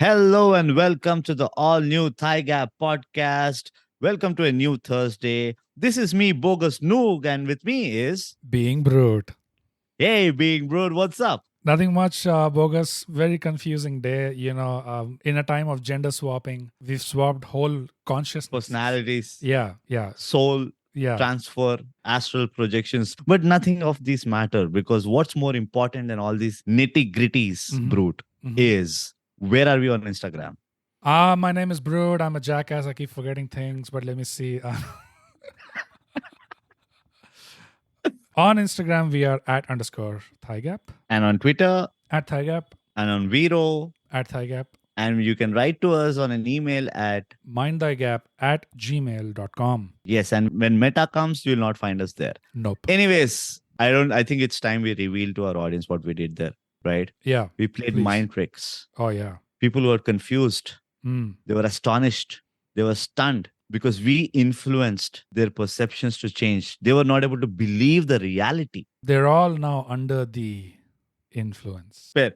Hello and welcome to the all new ThyGap podcast. Welcome to a new Thursday. This is me, Bogus Noog, and with me is Being brute. Hey, Being Brood. What's up? Nothing much, bogus. Very confusing day. In a time of gender swapping, we've swapped whole consciousness. Personalities, Yeah, soul yeah. transfer, astral projections, but nothing of these matter because what's more important than all these nitty gritties, Mhm. Brute, Mhm. is where are we on Instagram? My name is Brood. I'm a jackass. I keep forgetting things, but let me see. On Instagram, we are at _ThyGap, And on Twitter, at ThyGap, and on Vero, at ThyGap, and you can write to us on an email at mindthygap at gmail.com. yes, and when Meta comes, you'll not find us there. Nope. Anyways, I think it's time we reveal to our audience what we did there, right? Yeah. We played Please. mind tricks. Oh, yeah. People were confused. Mm. They were astonished. They were stunned because we influenced their perceptions to change. They were not able to believe the reality. They're all now under the influence. Fair.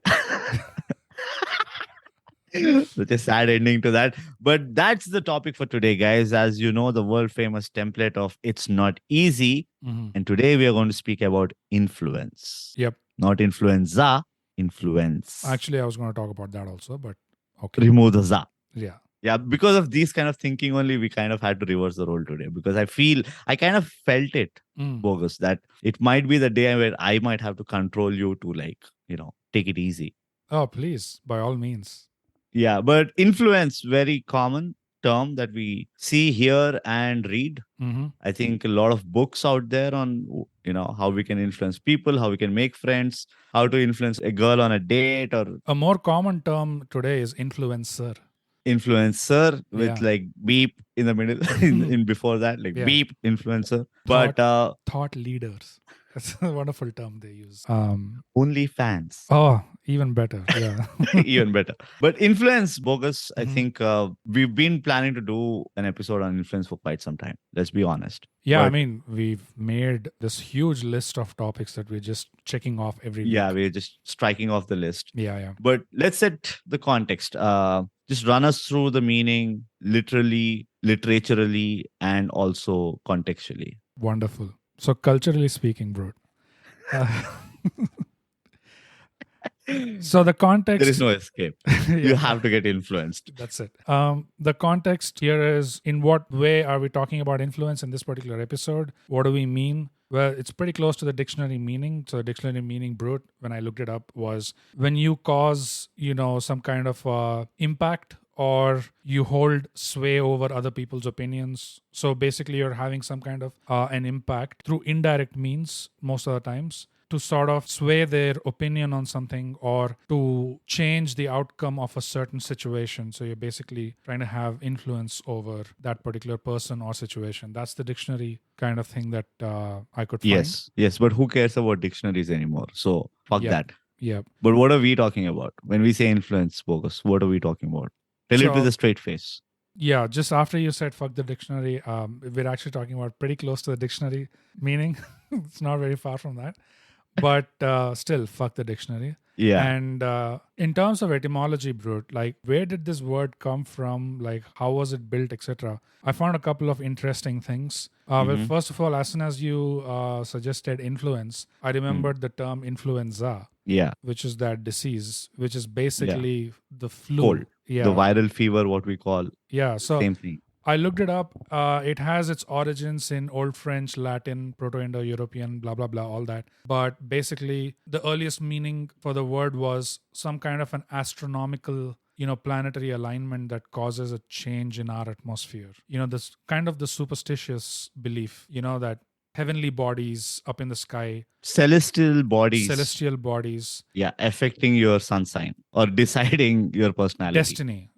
Such a sad ending to that. But that's the topic for today, guys. As you know, the world famous template of it's not easy. Mhm. And today we are going to speak about influence. Yep. Not influenza, influence. Actually, I was going to talk about that also, but okay. Remove the za. Yeah. Yeah, because of these kind of thinking only, we kind of had to reverse the role today because I kind of felt it, Mm. Bogus, that it might be the day where I might have to control you to take it easy. Oh, please, by all means. Yeah, but influence, very common term that we see, hear, and read. Mm-hmm. I think a lot of books out there on how we can influence people, how we can make friends, how to influence a girl on a date, or A more common term today is influencer. influencer with Yeah. like beep in the middle in before that, like Yeah. beep influencer. But Thought leaders. That's a wonderful term they use. only fans. Oh, even better. Yeah. Even better. But influence, Bogus, I Mhm. think we've been planning to do an episode on influence for quite some time. Let's be honest. Yeah, I But- mean, we've made this huge list of topics that we're just checking off every week. Yeah, we're just striking off the list. Yeah. But let's set the context. Just run us through the meaning literally, literaturally, and also contextually. Wonderful. So culturally speaking, bro. So the context. There is no escape. You Yeah. have to get influenced. That's it. The context here is in what way are we talking about influence in this particular episode? What do we mean? Well, it's pretty close to the dictionary meaning. So, dictionary meaning, brute, when I looked it up, was when you cause, some kind of impact or you hold sway over other people's opinions. So, basically, you're having some kind of an impact through indirect means most of the times, to sort of sway their opinion on something or to change the outcome of a certain situation. So you're basically trying to have influence over that particular person or situation. That's the dictionary kind of thing that I could find. Yes. But who cares about dictionaries anymore? So fuck Yep. that. Yeah. But what are we talking about? When we say influence, Bogus, what are we talking about? Tell it with a straight face. Yeah, just after you said fuck the dictionary, we're actually talking about pretty close to the dictionary meaning. It's not very far from that. But still, fuck the dictionary. Yeah. And in terms of etymology, brute, like where did this word come from? Like how was it built, etc.? I found a couple of interesting things. Well, first of all, as soon as you suggested influence, I remembered the term influenza. Yeah. Which is that disease, which is basically the flu. Cold. Yeah. The viral fever, what we call. Yeah. So same thing. I looked it up. It has its origins in Old French, Latin, Proto-Indo-European, blah, blah, blah, all that. But basically, the earliest meaning for the word was some kind of an astronomical, planetary alignment that causes a change in our atmosphere. This kind of the superstitious belief, that heavenly bodies up in the sky. Celestial bodies. Yeah, affecting your sun sign or deciding your personality. Destiny,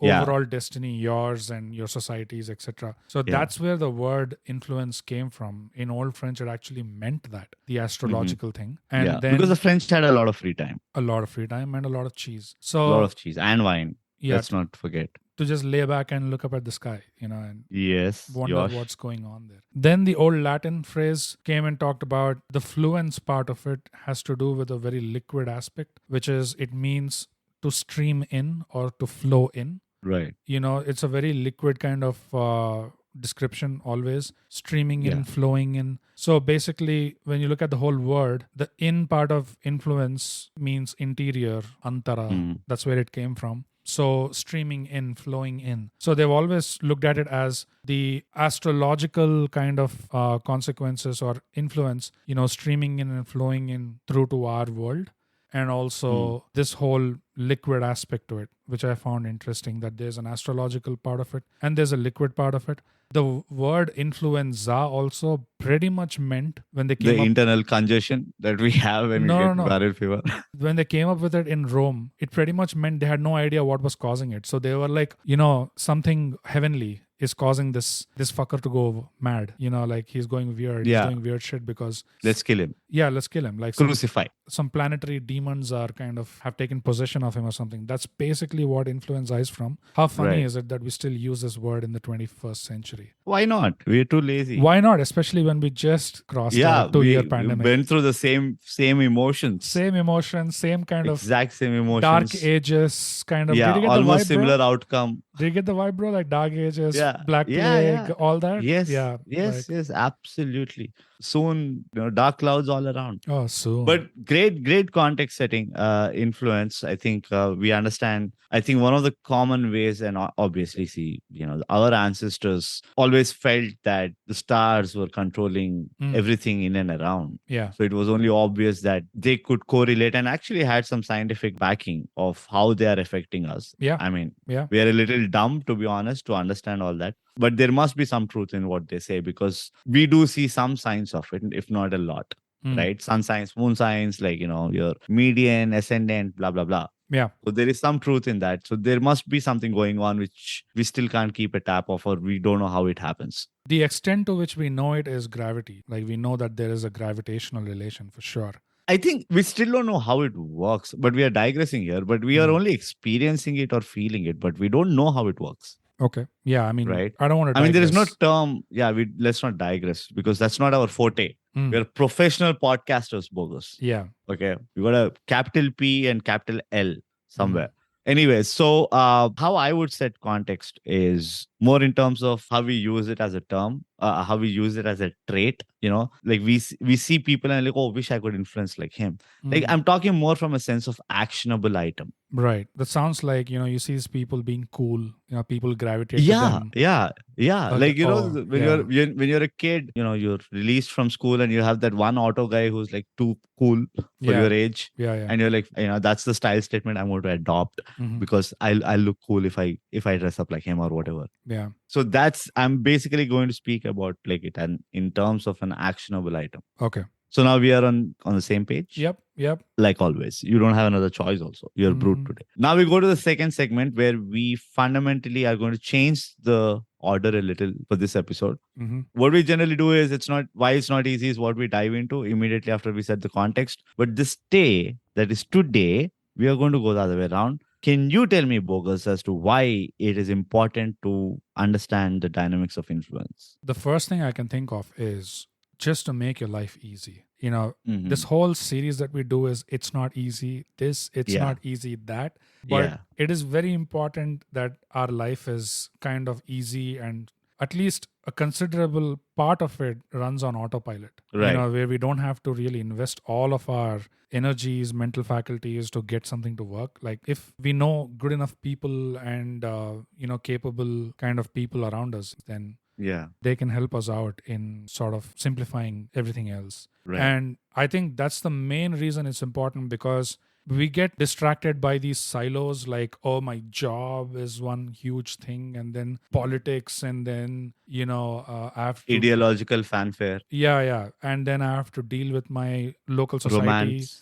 overall destiny, yours and your societies, etc. So that's where the word influence came from. In Old French, it actually meant that, the astrological thing. And then because the French had a lot of free time. A lot of free time and a lot of cheese. So a lot of cheese and wine. Yeah, let's not forget. To just lay back and look up at the sky, and yes, wonder what's going on there. Then the old Latin phrase came and talked about the fluence part of it has to do with a very liquid aspect, which is it means to stream in or to flow in. Right. It's a very liquid kind of description, always streaming in, Yeah. flowing in. So basically, when you look at the whole word, the in part of influence means interior, antara. Mm. That's where it came from. So streaming in, flowing in. So they've always looked at it as the astrological kind of consequences or influence, streaming in and flowing in through to our world. And also this whole liquid aspect to it, which I found interesting, that there's an astrological part of it and there's a liquid part of it. The word influenza also pretty much meant, when they The came up, internal congestion that we have when we No, get no, no. viral fever. when they came up with it in Rome, it pretty much meant they had no idea what was causing it. So they were like, something heavenly is causing this fucker to go mad. Like he's going weird. Yeah. He's doing weird shit because Let's kill him. let's kill him. Like Crucify. some planetary demons are kind of have taken possession of him or something. That's basically what influenza is from. How funny Right. is it that we still use this word in the 21st century? Why not? We're too lazy. Why not? Especially when we just crossed Yeah, a 2-year we pandemic. went through the same emotions. Same emotions, same kind of Exact same emotions. dark ages kind of. Yeah, Did you get almost the vibe, similar bro? outcome. Did you get the vibe, bro? Like dark ages, Yeah. black Yeah, plague, yeah. all that? Yes. Yeah. Yes, like- yes, absolutely. Soon, dark clouds all around. Oh, soon. But great context setting, influence. I think we understand. I think one of the common ways, and obviously, see, our ancestors always felt that the stars were controlling everything in and around. Yeah. So it was only obvious that they could correlate, and actually had some scientific backing of how they are affecting us. Yeah. I mean, Yeah. we are a little dumb, to be honest, to understand all that. But there must be some truth in what they say, because we do see some signs of it, if not a lot. Right? Sun signs, moon signs, like, your median, ascendant, blah, blah, blah. Yeah. So there is some truth in that. So there must be something going on which we still can't keep a tap of, or we don't know how it happens. The extent to which we know it is gravity. Like we know that there is a gravitational relation for sure. I think we still don't know how it works, but we are digressing here. But we are only experiencing it or feeling it, but we don't know how it works. Okay. Yeah. I mean, Right. I don't want to. I mean, there is no term. Yeah, let's not digress, because that's not our forte. We're professional podcasters, bogus. Yeah. Okay. We got a capital P and capital L somewhere. Anyway, so how I would set context is more in terms of how we use it as a term, how we use it as a trait. Like we see people and like, oh, wish I could influence like him. Like I'm talking more from a sense of actionable item. Right. That sounds like, you see these people being cool, people gravitate to Yeah, them. yeah. Okay. Like, when you're a kid, you're released from school and you have that one auto guy who's like too cool for your age. Yeah. Yeah. And you're like, that's the style statement I'm going to adopt, because I'll look cool if I dress up like him or whatever. Yeah. So I'm basically going to speak about like it, and in terms of an actionable item. Okay. So now we are on the same page. Yep. Like always, you don't have another choice also. You're brute today. Now we go to the second segment, where we fundamentally are going to change the order a little for this episode. What we generally do is, why it's not easy is what we dive into immediately after we set the context. But this day, that is today, we are going to go the other way around. Can you tell me, Bogus, as to why it is important to understand the dynamics of influence? The first thing I can think of is just to make your life easy. This whole series that we do is, it's not easy this, it's not easy that. But it is very important that our life is kind of easy, and at least a considerable part of it runs on autopilot. Right. Where we don't have to really invest all of our energies, mental faculties to get something to work. Like if we know good enough people and, capable kind of people around us, then they can help us out in sort of simplifying everything else. Right. And I think that's the main reason it's important, because we get distracted by these silos, like, oh, my job is one huge thing, and then politics, and then, I have to... Ideological fanfare. Yeah. And then I have to deal with my local society, Romance.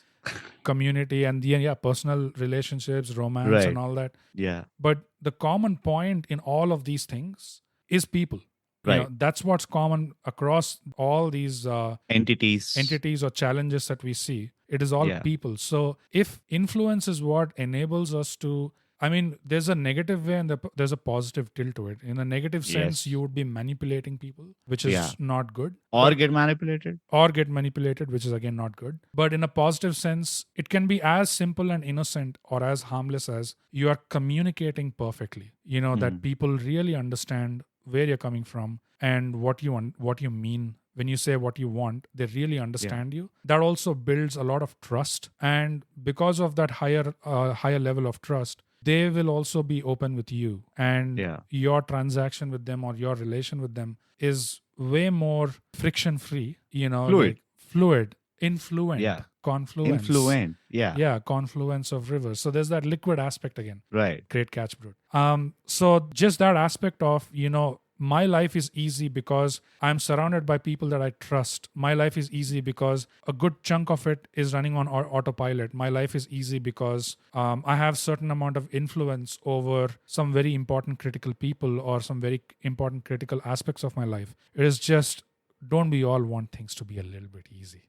community, and personal relationships, romance, Right. and all that. Yeah. But the common point in all of these things is people. Right. That's what's common across all these Entities or challenges that we see. It is all people. So if influence is what enables us to I mean, there's a negative way and there's a positive tilt to it. In a negative sense, Yes. you would be manipulating people, which Yeah. is not good. Or But get manipulated. or get manipulated, which is again not good. But in a positive sense, it can be as simple and innocent or as harmless as you are communicating perfectly. You know, that people really understand where you're coming from and what you want, what you mean. When you say what you want, they really understand you. That also builds a lot of trust, and because of that higher level of trust, they will also be open with you, and Yeah. your transaction with them or your relation with them is way more friction free, Fluid. like fluid, influent, Yeah. confluence. Influent. Yeah. Yeah, confluence of rivers. So there's that liquid aspect again. Right. Great catch, bro. So just that aspect of, my life is easy because I'm surrounded by people that I trust. My life is easy because a good chunk of it is running on autopilot. My life is easy because I have certain amount of influence over some very important critical people or some very important critical aspects of my life. It is just, don't we all want things to be a little bit easy?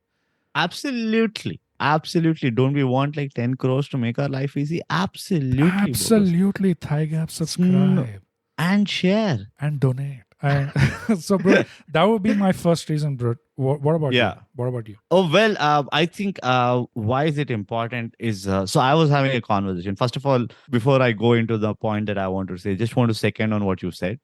Absolutely. Absolutely. Don't we want like 10 crores to make our life easy? Absolutely. Bogus. Absolutely. ThyGap, subscribe. And share. And donate. And so, bro, that would be my first reason, bro. What about you? What about you? Oh, well, I think why is it important is, so I was having a conversation. First of all, before I go into the point that I want to say, just want to second on what you said.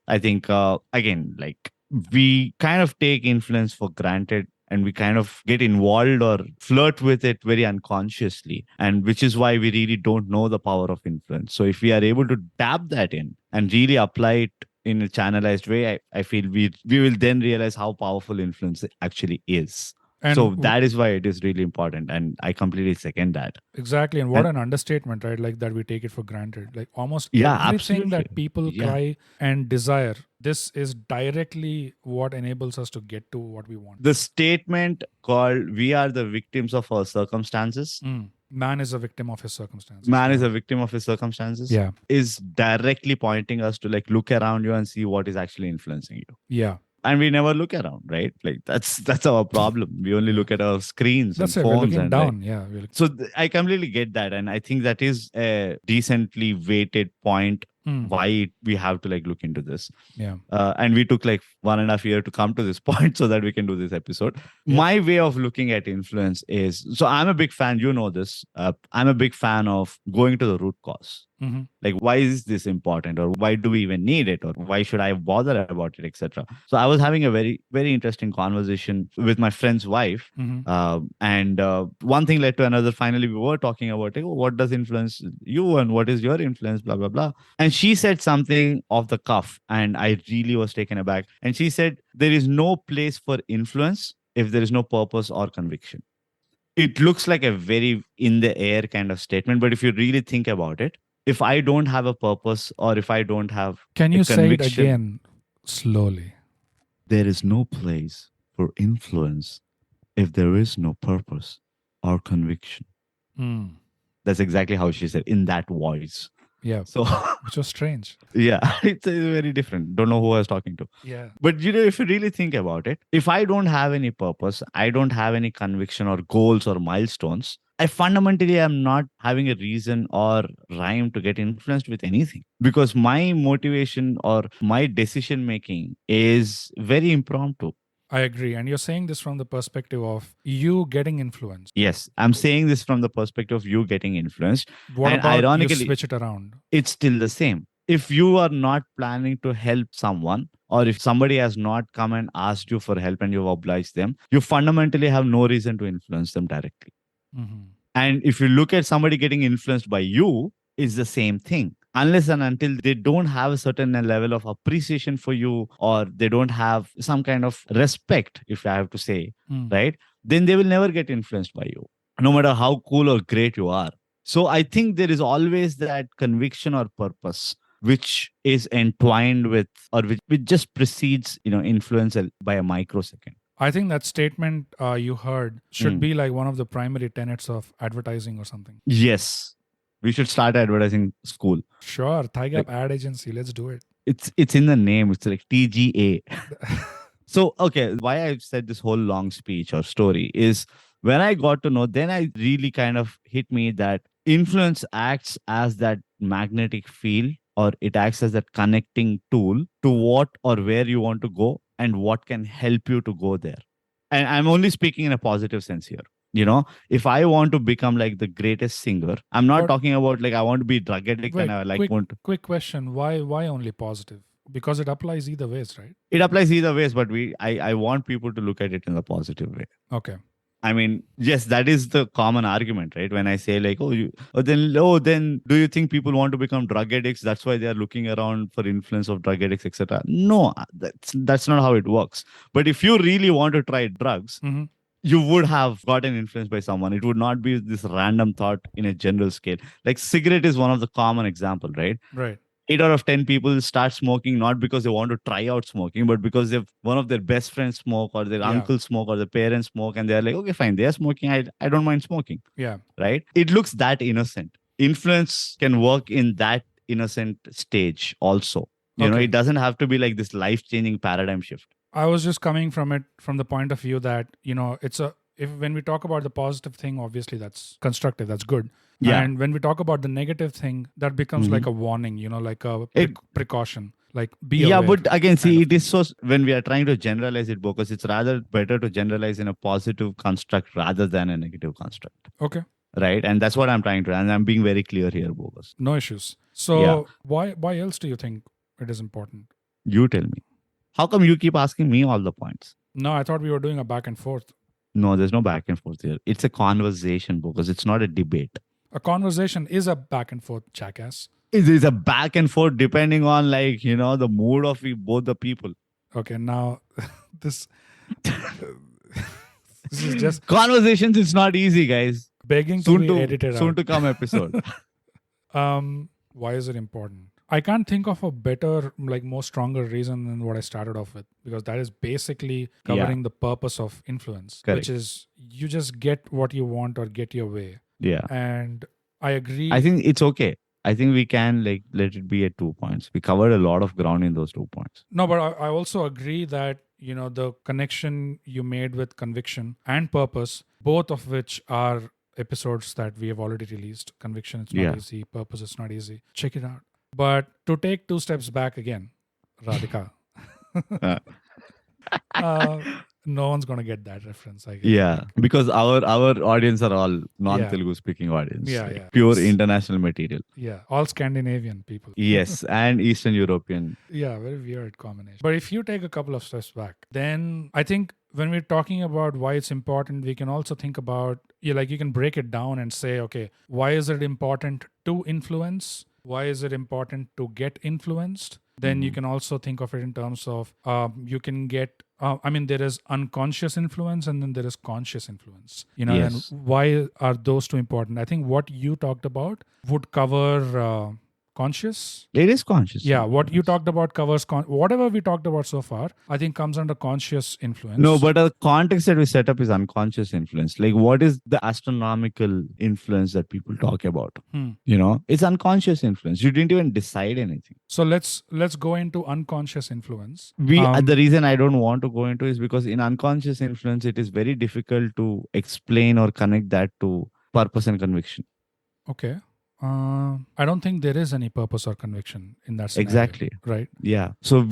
I think, again, like we kind of take influence for granted and we kind of get involved or flirt with it very unconsciously. And which is why we really don't know the power of influence. So if we are able to tap that in and really apply it in a channelized way, I feel we will then realize how powerful influence actually is. And so that is why it is really important. And I completely second that. Exactly. And what an understatement, right? Like that we take it for granted. Like almost Yeah, everything absolutely. that people cry and desire, this is directly what enables us to get to what we want. The statement called "We are the victims of our circumstances." Man is a victim of his circumstances. Man is a victim of his circumstances. Yeah. Is directly pointing us to like look around you and see what is actually influencing you. Yeah. And we never look around, right? Like that's our problem. We only look at our screens That's and it. We're phones looking and down. like, Yeah. so I completely get that, and I think that is a decently weighted point why we have to like look into this. Yeah. And we took like 1.5 years to come to this point so that we can do this episode. Yep. My way of looking at influence is, so I'm a big fan, you know this, I'm a big fan of going to the root cause. Like, why is this important, or why do we even need it, or why should I bother about it, etc. So I was having a very, very interesting conversation with my friend's wife, and one thing led to another. Finally, we were talking about, what does influence you and what is your influence, blah blah blah. And she said something off the cuff, and I really was taken aback. And she said, there is no place for influence if there is no purpose or conviction. It looks like a very in the air kind of statement, but if you really think about it, if I don't have a purpose, or if I don't have Can you say it again slowly? There is no place for influence if there is no purpose or conviction. That's exactly how she said, in that voice. Yeah. So which was strange. Yeah, it's very different. Don't know who I was talking to. Yeah. But if you really think about it, if I don't have any purpose, I don't have any conviction or goals or milestones, I fundamentally am not having a reason or rhyme to get influenced with anything, because my motivation or my decision making is very impromptu. I agree. And you're saying this from the perspective of you getting influenced. Yes, I'm saying this from the perspective of you getting influenced. What and about ironically, you switch it around? It's still the same. If you are not planning to help someone, or if somebody has not come and asked you for help and you've obliged them, you fundamentally have no reason to influence them directly. And if you look at somebody getting influenced by you, it's the same thing. Unless and until they don't have a certain level of appreciation for you, or they don't have some kind of respect, if I have to say, right? Then they will never get influenced by you, no matter how cool or great you are. So I think there is always that conviction or purpose which is entwined with, or which just precedes, influence by a microsecond. I think that statement you heard should be like one of the primary tenets of advertising or something. Yes. We should start advertising school. Sure. ThyGap ad agency. Let's do it. It's in the name. It's like TGA. So, okay, why I've said this whole long speech or story is when I got to know, then I really kind of hit me that influence acts as that magnetic field, or it acts as that connecting tool to what or where you want to go and what can help you to go there. And I'm only speaking in a positive sense here. If I want to become like the greatest singer, I'm not But talking about like I want to be drug addict and wait, I like quick want to. quick question. Why only positive? Because it applies either ways, right? It applies either ways, but I want people to look at it in a positive way. Okay. I mean, yes, that is the common argument, right? When I say like, then do you think people want to become drug addicts? That's why they are looking around for influence of drug addicts, etc. No, that's not how it works. But if you really want to try drugs, Mm-hmm. you would have gotten influenced by someone. It would not be this random thought in a general scale. Like cigarette is one of the common example, right? Right. 8 out of 10 people start smoking not because they want to try out smoking, but because they've one of their best friends smoke or their Yeah. uncle smoke or their parents smoke, and they're like, okay, fine, they're smoking. I don't mind smoking. Yeah. Right? It looks that innocent. Influence can work in that innocent stage also. Okay. It doesn't have to be like this life-changing paradigm shift. I was just coming from it from the point of view that, when we talk about the positive thing, obviously that's constructive, that's good. Yeah. And when we talk about the negative thing, that becomes like a warning, like a precaution, like be Yeah, aware. but again, see, it is so when we are trying to generalize it, because it's rather better to generalize in a positive construct rather than a negative construct. Okay. Right. And that's what I'm trying to, and I'm being very clear here, Bogus. No issues. So why else do you think it is important? You tell me. How come you keep asking me all the points? No, I thought we were doing a back and forth. No, there's no back and forth here. It's a conversation, because it's not a debate. A conversation is a back and forth, jackass. It is a back and forth depending on the mood of both the people. Okay, now this is just conversations. It's not easy, guys. Begging soon to be edited soon out. to come episode. Why is it important? I can't think of a better, more stronger reason than what I started off with, because that is basically covering the purpose of influence, Correct. which is you just get what you want or get your way. Yeah. And I agree. I think it's okay. I think we can let it be at 2 points. We covered a lot of ground in those 2 points. No, but I also agree that, the connection you made with conviction and purpose, both of which are episodes that we have already released. Conviction, it's not easy. Purpose, it's not easy. Check it out. But to take 2 steps back again, Radhika. No one's going to get that reference, I guess. Yeah, because our audience are all non-Telugu speaking audience. Yeah. Pure international material. Yeah, all Scandinavian people. Yes, and Eastern European. Yeah, very weird combination. But if you take a couple of steps back, then I think when we're talking about why it's important, we can also think about, you can break it down and say, okay, why is it important to influence? Why is it important to get influenced? Then you can also think of it in terms of you can get, there is unconscious influence and then there is conscious influence. Yes. And why are those two important? I think what you talked about would cover conscious. It is conscious. Yeah, what you talked about covers whatever we talked about so far, I think comes under conscious influence. No, but the context that we set up is unconscious influence. Like, what is the astronomical influence that people talk about? It's unconscious influence. You didn't even decide anything. So let's go into unconscious influence. The reason I don't want to go into is because in unconscious influence, it is very difficult to explain or connect that to purpose and conviction. Okay. I don't think there is any purpose or conviction in that scenario. Exactly. Right. Yeah. So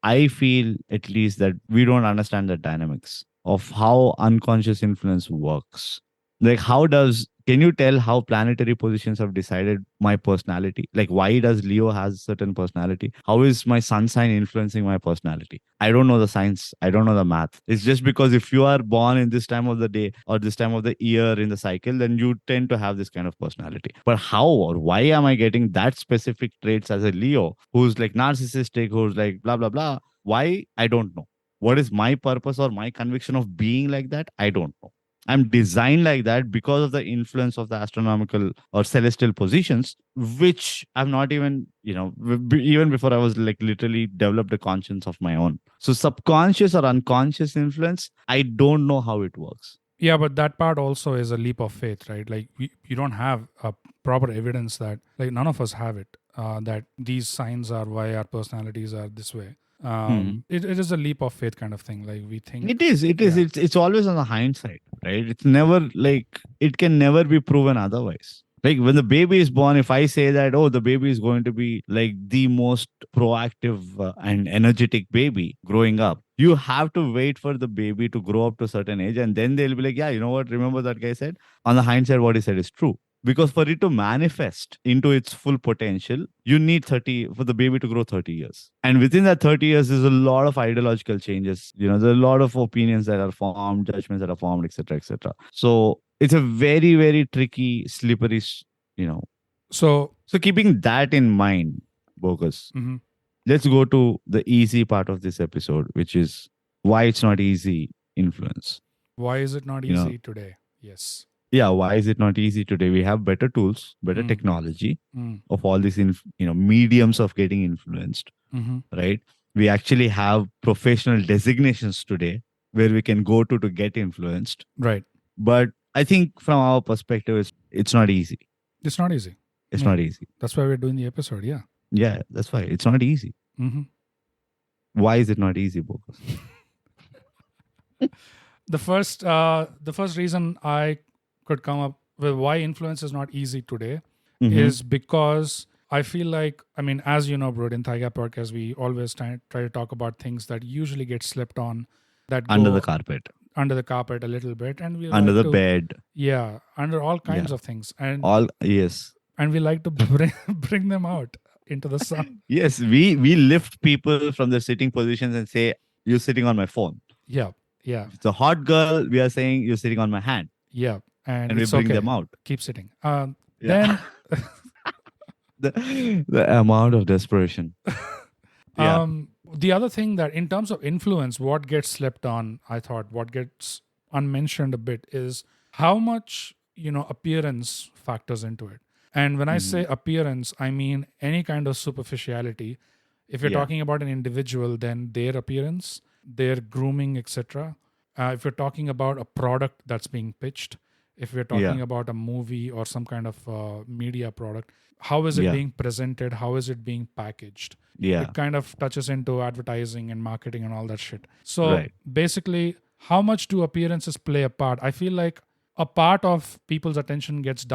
I feel at least that we don't understand the dynamics of how unconscious influence works. Like, can you tell how planetary positions have decided my personality? Like, why does Leo has certain personality? How is my sun sign influencing my personality? I don't know the science. I don't know the math. It's just because if you are born in this time of the day or this time of the year in the cycle, then you tend to have this kind of personality. But how or why am I getting that specific traits as a Leo who's like narcissistic, who's like blah, blah, blah? Why? I don't know. What is my purpose or my conviction of being like that? I don't know. I'm designed like that because of the influence of the astronomical or celestial positions, which I'm not even, even before I was like literally developed a conscience of my own. So subconscious or unconscious influence, I don't know how it works. Yeah, but that part also is a leap of faith, right? Like you don't have a proper evidence that, like none of us have it, that these signs are why our personalities are this way. It is a leap of faith kind of thing. Like we think it is. It's always on the hindsight, right? It's never like it can never be proven otherwise. Like when the baby is born, if I say that, oh, the baby is going to be like the most proactive and energetic baby growing up, you have to wait for the baby to grow up to a certain age. And then they'll be like, yeah, you know what? Remember that guy said? On the hindsight, what he said is true. Because for it to manifest into its full potential, you need 30 for the baby to grow 30 years. And within that 30 years, there's a lot of ideological changes. There's a lot of opinions that are formed, judgments that are formed, etc., etc. So it's a very, very tricky, slippery, you know. So keeping that in mind, Bogus, mhm. let's go to the easy part of this episode, which is why it's not easy influence. Why is it not easy today? Yes. Yeah, why is it not easy today? We have better tools, better technology of all these mediums of getting influenced, right? We actually have professional designations today where we can go to get influenced, right? But I think from our perspective, it's not easy. It's not easy. It's not easy. That's why we're doing the episode. Yeah, that's why it's not easy. Why is it not easy, Bogus? The first reason I could come up with why influence is not easy today is because I feel like, I mean, as you know, bro, in ThyGap podcast, we always try to talk about things that usually get slipped on, that under the carpet a little bit, and we under like the bed. Yeah, under all kinds of things, and yes, and we like to bring them out into the sun. Yes, we lift people from their sitting positions and say, "You're sitting on my phone." Yeah. If it's a hot girl, we are saying, "You're sitting on my hand." Yeah, and we bring them out. Keep sitting. Then the amount of desperation. The other thing that in terms of influence, what gets slept on, I thought, what gets unmentioned a bit is how much appearance factors into it. And when I say appearance, I mean any kind of superficiality. If you're talking about an individual, then their appearance, their grooming, etc. If you're talking about a product that's being pitched, if we're talking about a movie or some kind of media product, how is it being presented? How is it being packaged? It kind of touches into advertising and marketing and all that shit. So basically, how much do appearances play a part? I feel like a part of people's attention gets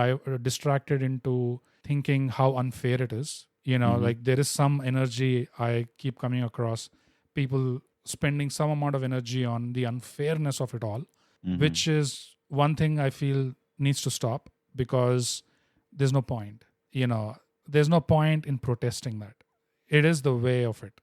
distracted into thinking how unfair it is. Like there is some energy I keep coming across, people spending some amount of energy on the unfairness of it all, which is one thing I feel needs to stop, because there's no point. There's no point in protesting that. It is the way of it.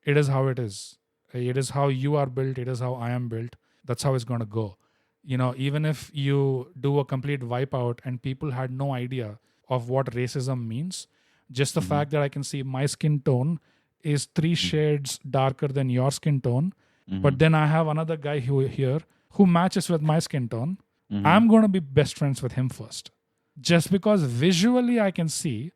It is how it is. It is how you are built. It is how I am built. That's how it's going to go. Even if you do a complete wipeout and people had no idea of what racism means, just the fact that I can see my skin tone is 3 shades darker than your skin tone, but then I have another guy here who matches with my skin tone, I'm going to be best friends with him first. Just because visually I can see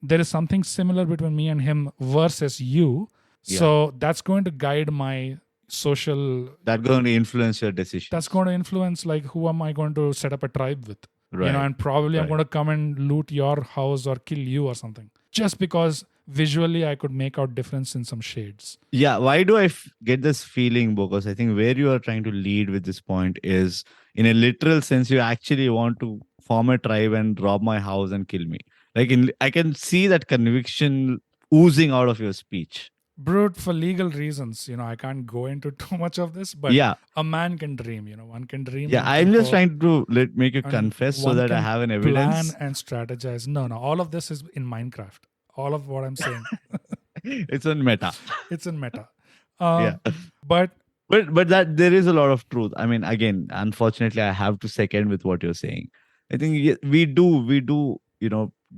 there is something similar between me and him versus you. So that's going to guide my social... That's going to influence your decisions. That's going to influence, like, who am I going to set up a tribe with? Right. And probably I'm going to come and loot your house or kill you or something. Just because visually I could make out difference in some shades. Yeah, why do I get this feeling, Bogus? I think where you are trying to lead with this point is, in a literal sense, you actually want to form a tribe and rob my house and kill me. Like, I can see that conviction oozing out of your speech. Brute, for legal reasons, I can't go into too much of this, but a man can dream, one can dream. Yeah, I'm just trying to make you confess so that I have an evidence. Plan and strategize. No, all of this is in Minecraft. All of what I'm saying. It's in meta. It's in meta. But that there is a lot of truth. I mean, again, unfortunately, I have to second with what you're saying. I think we do,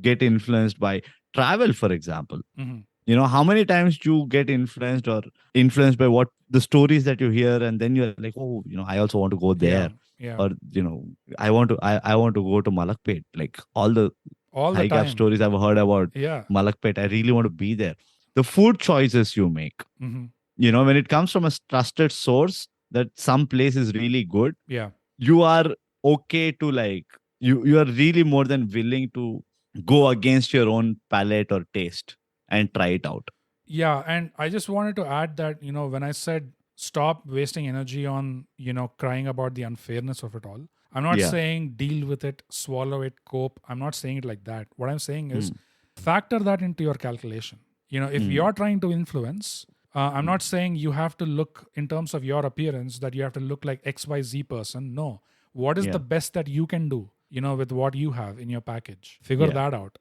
get influenced by travel, for example. How many times do you get influenced by what the stories that you hear, and then you're like, oh, I also want to go there. Or, I want to go to Malakpet. Like all the ThyGap stories I've heard about Malakpet, I really want to be there. The food choices you make, when it comes from a trusted source that some place is really good, you are okay to you are really more than willing to go against your own palate or taste and try it out. Yeah, and I just wanted to add that, when I said stop wasting energy on, crying about the unfairness of it all, I'm not Yeah. saying deal with it, swallow it, cope. I'm not saying it like that. What I'm saying is Mm. factor that into your calculation. If you're trying to influence, I'm not saying you have to look in terms of your appearance that you have to look like XYZ person. No. What is the Yeah. best that you can do, with what you have in your package? Figure Yeah. that out.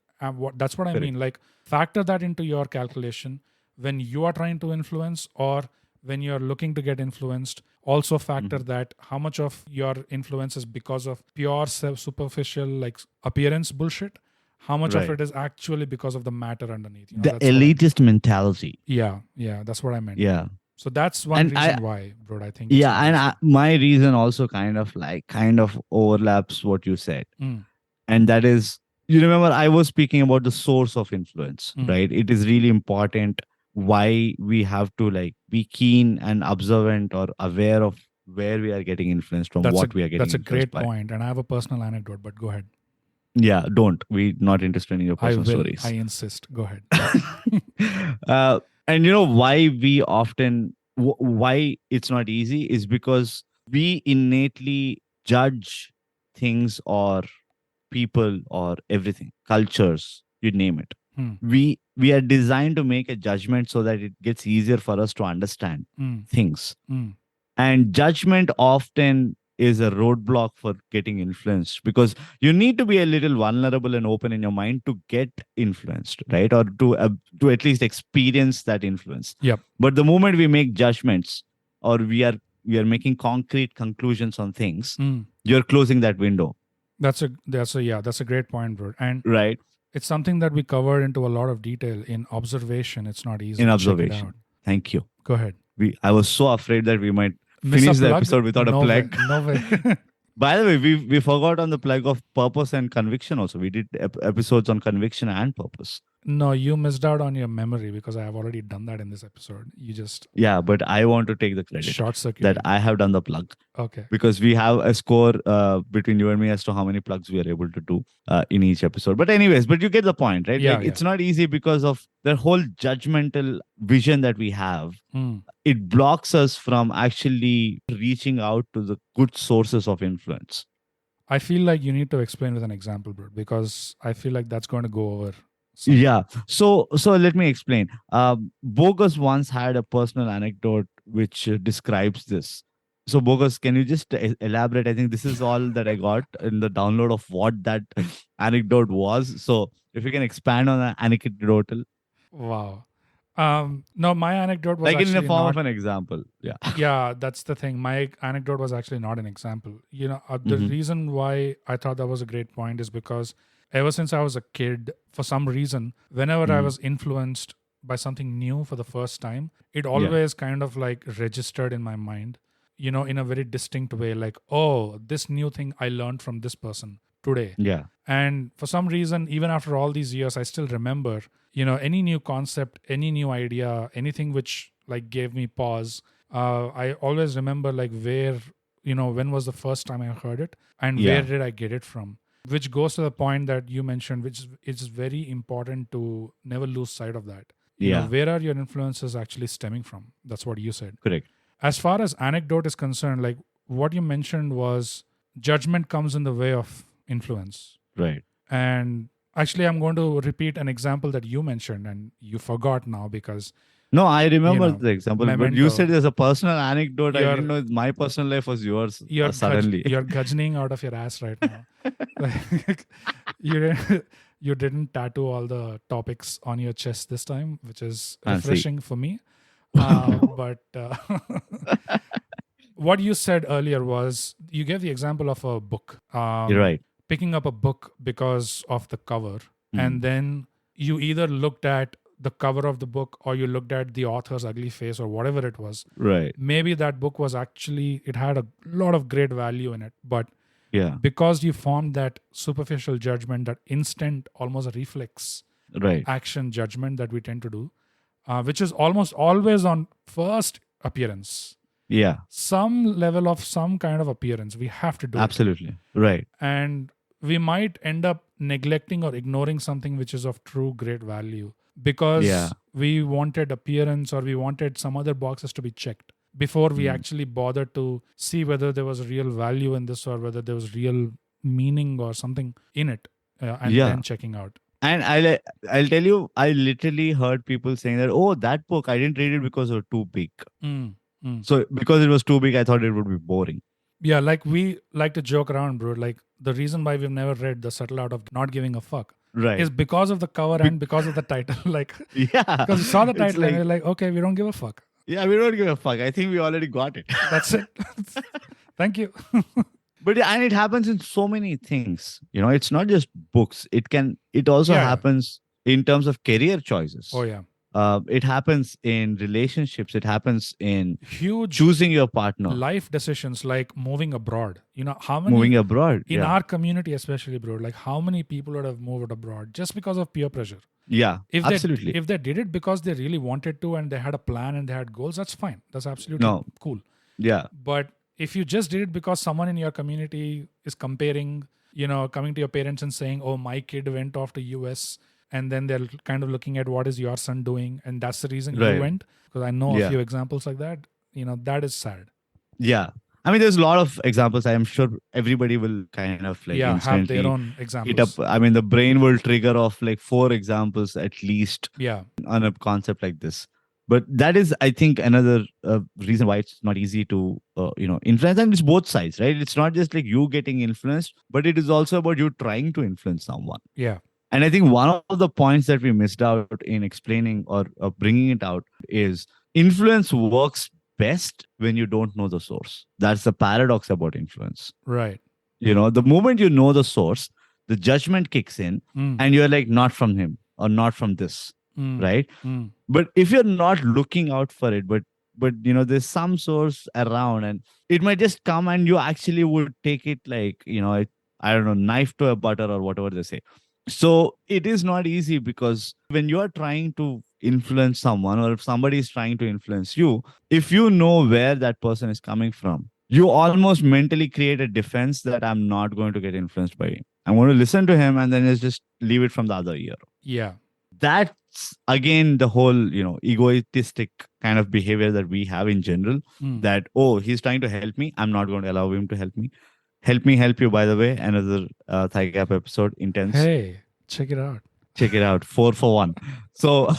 That's what I Correct. mean. Like, factor that into your calculation when you are trying to influence or when you're looking to get influenced. Also factor that how much of your influence is because of pure superficial like appearance bullshit, how much of Right. it is actually because of the matter underneath. The That's what I mean. elitist mentality. Yeah, that's what I meant. Yeah. So that's one And reason why, bro, I think it's yeah, and interesting. my reason also kind of overlaps what you said. Mm, And that is, you remember I was speaking about the source of influence, mm. right? It is really important why we have to like be keen and observant or aware of where we are getting influenced from, what we are getting That's a influenced great by. point, and I have a personal anecdote, but go ahead. Yeah, don't. We're not interested in your I personal will. stories. I insist. Go ahead. And why we often why it's not easy is because we innately judge things or people or everything, cultures, you name it. Hmm. We are designed to make a judgment so that it gets easier for us to understand things. And judgment often is a roadblock for getting influenced, because you need to be a little vulnerable and open in your mind to get influenced, right? Or to at least experience that influence. Yep. But the moment we make judgments, or we are making concrete conclusions on things, you're closing that window. That's a great point, bro. And right, it's something that we covered into a lot of detail in observation. It's not easy. in Check it observation. out. Thank you. Go ahead. I was so afraid that we might Miss finish a the plug? episode without No a way. plug. No way. By the way, we forgot on the plug of purpose and conviction also. We did episodes on conviction and purpose. No, you missed out on your memory because I have already done that in this episode. You just Yeah, but I want to take the credit short circuit that I have done the plug, Okay. because we have a score between you and me as to how many plugs we are able to do in each episode. But anyways, but you get the point, right? Yeah, Like, it's not easy because of the whole judgmental vision that we have. It blocks us from actually reaching out to the good sources of influence. I feel like you need to explain with an example, bro, because I feel like that's going to go over. Yeah. So let me explain. Bogus once had a personal anecdote which describes this. So Bogus, can you just elaborate? I think this is all that I got in the download of what that anecdote was. So if you can expand on that anecdote. Wow. No, my anecdote was Like in the actually form not, of an example. Yeah. Yeah, that's the thing. My anecdote was actually not an example. The reason why I thought that was a great point is because ever since I was a kid, for some reason, whenever I was influenced by something new for the first time, it always kind of like registered in my mind, in a very distinct way. Like, oh, this new thing I learned from this person today. Yeah. And for some reason, even after all these years, I still remember, any new concept, any new idea, anything which like gave me pause. I always remember like where, when was the first time I heard it and where did I get it from? Which goes to the point that you mentioned, which is very important to never lose sight of that. Where are your influences actually stemming from? That's what you said. Correct. As far as anecdote is concerned, like what you mentioned was judgment comes in the way of influence. Right. And actually, I'm going to repeat an example that you mentioned and you forgot now because... No, I remember the example, memento. but you said there's a personal anecdote. I didn't know my personal life was yours suddenly. You're gudgeoning out of your ass right now. Like, you didn't tattoo all the topics on your chest this time, which is refreshing for me. But what you said earlier was you gave the example of a book. You're right. Picking up a book because of the cover, and then you either looked at the cover of the book or you looked at the author's ugly face or whatever it was. Right. Maybe that book was actually, it had a lot of great value in it, but because you formed that superficial judgment, that instant, almost a reflex action judgment that we tend to do, which is almost always on first appearance. Yeah. Some level of some kind of appearance. We have to do Absolutely. Right. And we might end up neglecting or ignoring something which is of true great value because we wanted appearance or we wanted some other boxes to be checked. before we actually bothered to see whether there was real value in this or whether there was real meaning or something in it, and then checking out. And I'll tell you, I literally heard people saying that, oh, that book, I didn't read it because it was too big. So because it was too big, I thought it would be boring. Yeah, like we like to joke around, bro. Like the reason why we've never read The Subtle Art of Not Giving a Fuck is because of the cover and because of the title. Like, because we saw the title and we're like, okay, we don't give a fuck. Yeah, we don't give a fuck. I think we already got it. That's it. Thank you. But and it happens in so many things. It's not just books. It also happens in terms of career choices. Oh yeah. It happens in relationships. It happens in huge choosing your partner. Life decisions like moving abroad. How many moving abroad in our community, especially, bro? Like how many people would have moved abroad just because of peer pressure? Yeah, absolutely. If they did it because they really wanted to and they had a plan and they had goals, that's fine. That's absolutely cool. Yeah. But if you just did it because someone in your community is comparing, coming to your parents and saying, oh, my kid went off to US, and then they're kind of looking at what is your son doing, and that's the reason you went. Because I know a few examples like that. That is sad. Yeah. I mean, there's a lot of examples. I am sure everybody will kind of like have their own examples. The brain will trigger off like 4 examples at least on a concept like this. But that is, I think, another reason why it's not easy to, influence. And it's both sides, right? It's not just like you getting influenced, but it is also about you trying to influence someone. Yeah. And I think one of the points that we missed out in explaining or bringing it out is influence works best when you don't know the source. That's the paradox about influence. Right. The moment you know the source, the judgment kicks in and you're like, not from him or not from this. Right. But if you're not looking out for it, but there's some source around and it might just come and you actually would take it like, I don't know, knife to a butter or whatever they say. So it is not easy because when you are trying to influence someone or if somebody is trying to influence you, if you know where that person is coming from, you almost mentally create a defense that I'm not going to get influenced by him. I'm going to listen to him and then just leave it from the other ear. Yeah. That's again the whole, egoistic kind of behavior that we have in general, that, oh, he's trying to help me. I'm not going to allow him to help me. Help me help you, by the way. Another ThyGap episode, intense. Hey, check it out. Check it out. 4 for 1. So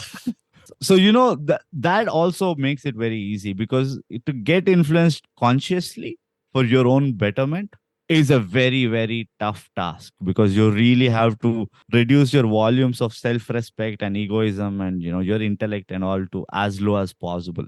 that also makes it very easy because to get influenced consciously for your own betterment is a very, very tough task because you really have to reduce your volumes of self-respect and egoism and, your intellect and all to as low as possible.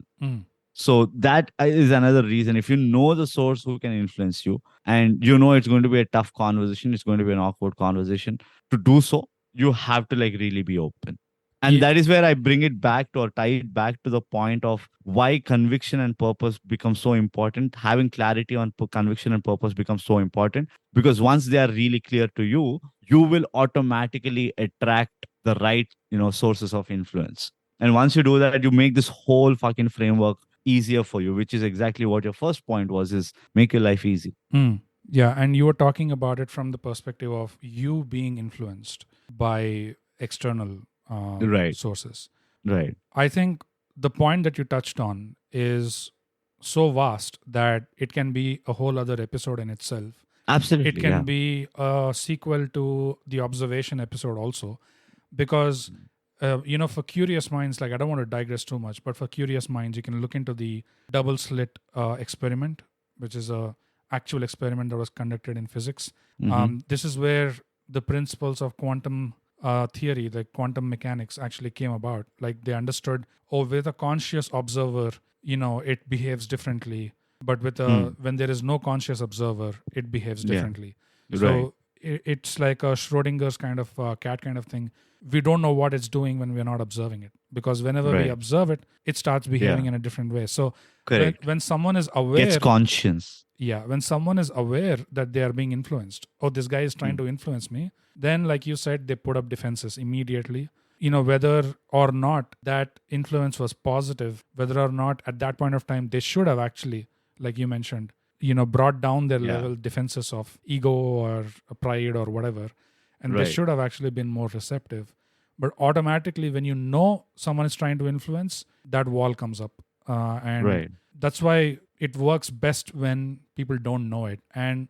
So that is another reason. If you know the source who can influence you and it's going to be a tough conversation, it's going to be an awkward conversation, to do so, you have to like really be open. And that is where I bring it back to or tie it back to the point of why conviction and purpose become so important. Having clarity on conviction and purpose becomes so important because once they are really clear to you, you will automatically attract the right, sources of influence. And once you do that, you make this whole fucking framework easier for you, which is exactly what your first point was, is make your life easy. Yeah. And you were talking about it from the perspective of you being influenced by external sources. Right. I think the point that you touched on is so vast that it can be a whole other episode in itself. Absolutely. It can be a sequel to the observation episode also, because for curious minds, like I don't want to digress too much, but for curious minds, you can look into the double slit experiment, which is a actual experiment that was conducted in physics. This is where the principles of quantum theory, like quantum mechanics, actually came about. Like they understood, with a conscious observer, it behaves differently, but with when there is no conscious observer, it behaves differently. So it's like a Schrodinger's kind of cat kind of thing. We don't know what it's doing when we're not observing it, because whenever we observe it, it starts behaving in a different way. So when someone is aware, gets conscious. Yeah, when someone is aware that they are being influenced, this guy is trying to influence me, then like you said, they put up defenses immediately. Whether or not that influence was positive, whether or not at that point of time they should have actually, like you mentioned, brought down their level defenses of ego or pride or whatever. And they should have actually been more receptive. But automatically, when someone is trying to influence, that wall comes up. And That's why it works best when people don't know it. And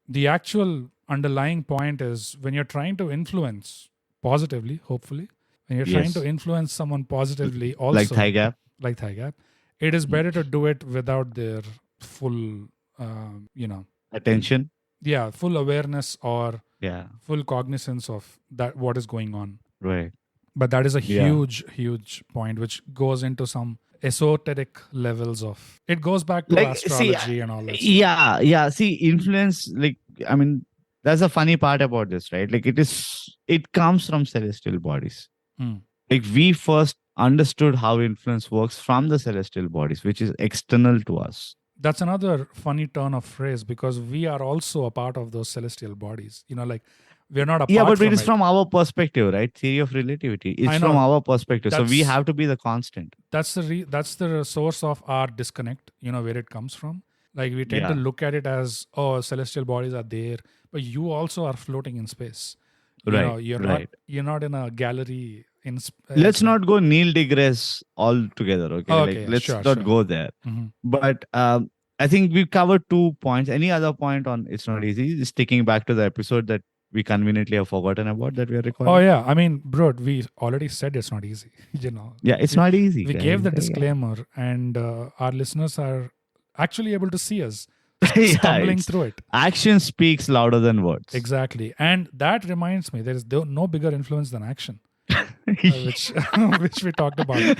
the actual underlying point is when you're trying to influence positively, hopefully, when you're trying Yes. to influence someone positively Like also, ThyGap. like ThyGap, it is better to do it without their full, Attention. full awareness or Yeah. full cognizance of that what is going on. Right. But that is a Yeah. huge point which goes into some esoteric levels of it goes back to Like, astrology and all that stuff. yeah. See, influence, like, I mean, that's a funny part about this, right? Like, it comes from celestial bodies. Hmm. Like, we first understood how influence works from the celestial bodies, which is external to us. That's another funny turn of phrase because we are also a part of those celestial bodies. Like we're not apart Yeah, but from it is it. from our perspective, right? Theory of relativity. It's I from know. our perspective. So we That's- have to be the constant. That's the source of our disconnect, where it comes from. Like we tend to Yeah. look at it as, oh, celestial bodies are there, but you also are floating in space. Right. You're not in a gallery in Let's not go Neil deGrasse all together, okay? Oh, Like, okay, let's sure. not go there. Mhm. But I think we've covered 2 points. Any other point on it's not easy? Sticking back to the episode that we conveniently have forgotten about that we are recording. Oh yeah, I mean, bro, we already said it's not easy. Yeah, it's not easy. We guys. gave the Yeah. disclaimer, and our listeners are actually able to see us Yeah, stumbling it's- through it. Action speaks louder than words. Exactly, and that reminds me, there is no bigger influence than action, which which we talked about.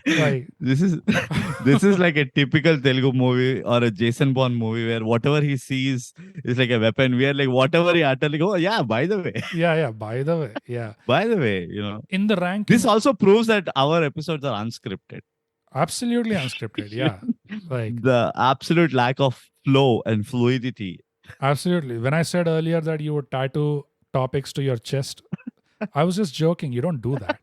Like, This is like a typical Telugu movie or a Jason Bourne movie where whatever he sees is like a weapon. We are like whatever he utters, like, oh yeah, by the way, yeah. By the way, yeah, by the way, in the ranking, this also proves that our episodes are unscripted. absolutely unscripted. Yeah, like The absolute lack of flow and fluidity. absolutely. When I said earlier that you would tattoo topics to your chest, I was just joking. You don't do that.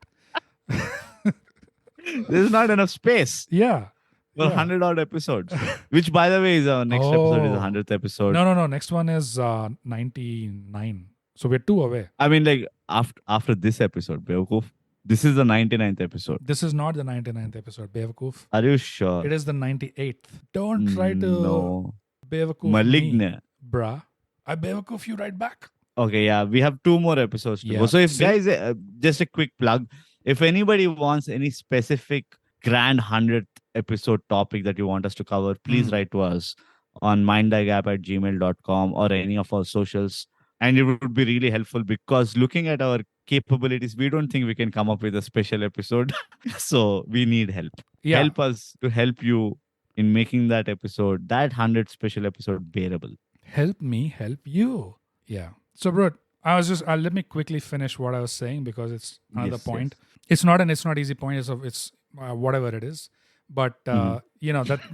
There's not enough space Yeah. for 100 odd episodes. Which, by the way, is our next episode is the 100th episode. No. Next one is 99. So we're 2 away. I mean, like after this episode, Bewakoof, this is the 99th episode. This is not the 99th episode, Bewakoof. Are you sure? It is the 98th. Don't try to No. Bewakoof Maligne. me, bruh. I Bewakoof you right back. Okay, yeah, we have 2 more episodes to go. Yeah. So if See? guys, just a quick plug, if anybody wants any specific grand 100th episode topic that you want us to cover, please write to us on mindthygap@gmail.com or any of our socials. And it would be really helpful because looking at our capabilities, we don't think we can come up with a special episode. So we need help. Yeah. Help us to help you in making that episode, that 100th special episode, bearable. Help me help you. Yeah. So, bro, I was just let me quickly finish what I was saying because it's another Yes, point. It's not easy point. It's whatever it is. But that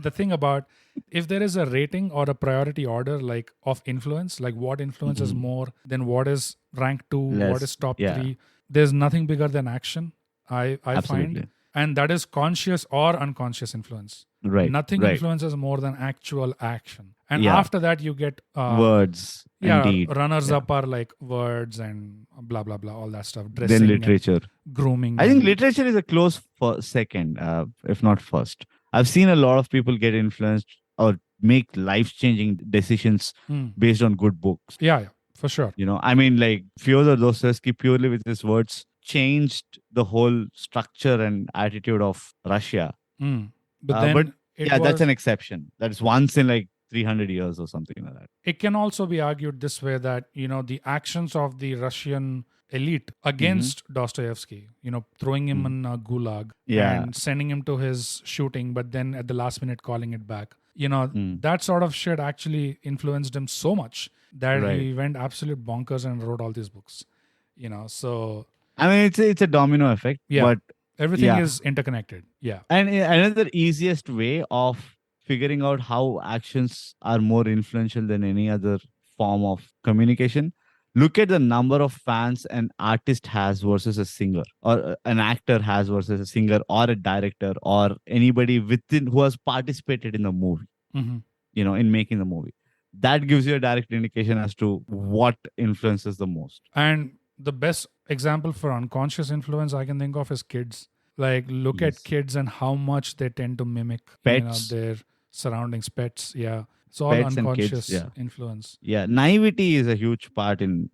the thing about if there is a rating or a priority order like of influence, like what influences more than what is rank 2, what is top 3, there's nothing bigger than action. I find, and that is conscious or unconscious influence. Right. Nothing right. influences more than actual action. And after that, you get words. Indeed. Runners up are like words and blah blah blah, all that stuff. Then Dressing, literature, grooming. I think literature is a close second, if not first. I've seen a lot of people get influenced or make life-changing decisions based on good books. Yeah, for sure. I mean, like Fyodor Dostoevsky, purely with his words, changed the whole structure and attitude of Russia. But then that's an exception. That's once in like 300 years or something like that. It can also be argued this way that, the actions of the Russian elite against Dostoevsky, throwing him in a gulag and sending him to his shooting, but then at the last minute calling it back. That sort of shit actually influenced him so much that he went absolute bonkers and wrote all these books. So I mean, it's a domino effect. Yeah. But everything is interconnected. Yeah. And another easiest way of figuring out how actions are more influential than any other form of communication, look at the number of fans an artist has versus a singer, or an actor has versus a singer, or a director, or anybody within who has participated in the movie, in making the movie. That gives you a direct indication as to what influences the most. And the best example for unconscious influence I can think of is kids. Like, look at kids and how much they tend to mimic Pets. Their surroundings, pets. Yeah. It's all Pets and kids. unconscious Yeah. influence. Yeah. Naivety is a huge part in,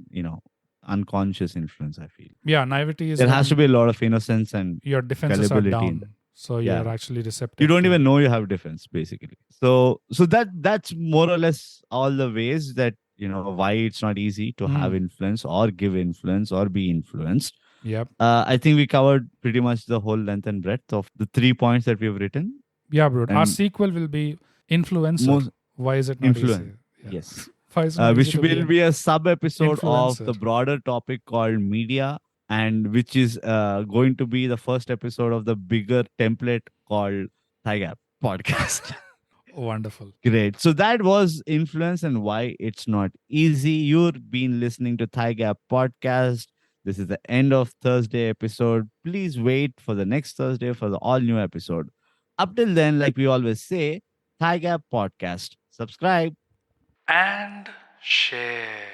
unconscious influence, I feel. Yeah. Naivety is There has to when be a lot of innocence and your defenses are gullibility in that. down. So Yeah. you're actually receptive. You don't to- even know you have defense, basically. So that's more or less all the ways that, why it's not easy to have influence or give influence or be influenced. Yep. I think we covered pretty much the whole length and breadth of the 3 points that we've written. Yeah, bro. Our And sequel will be influencer. most Why is it not influence. easy? Yeah. Yes. Why is it not Which easy to will an be a sub episode of influencer? the broader topic called media, and which is going to be the first episode of the bigger template called ThyGap podcast. Wonderful. Great. So that was influence and why it's not easy. You've been listening to ThyGap podcast. This is the end of Thursday episode. Please wait for the next Thursday for the all new episode. Up till then, like we always say, ThyGap podcast. Subscribe And share.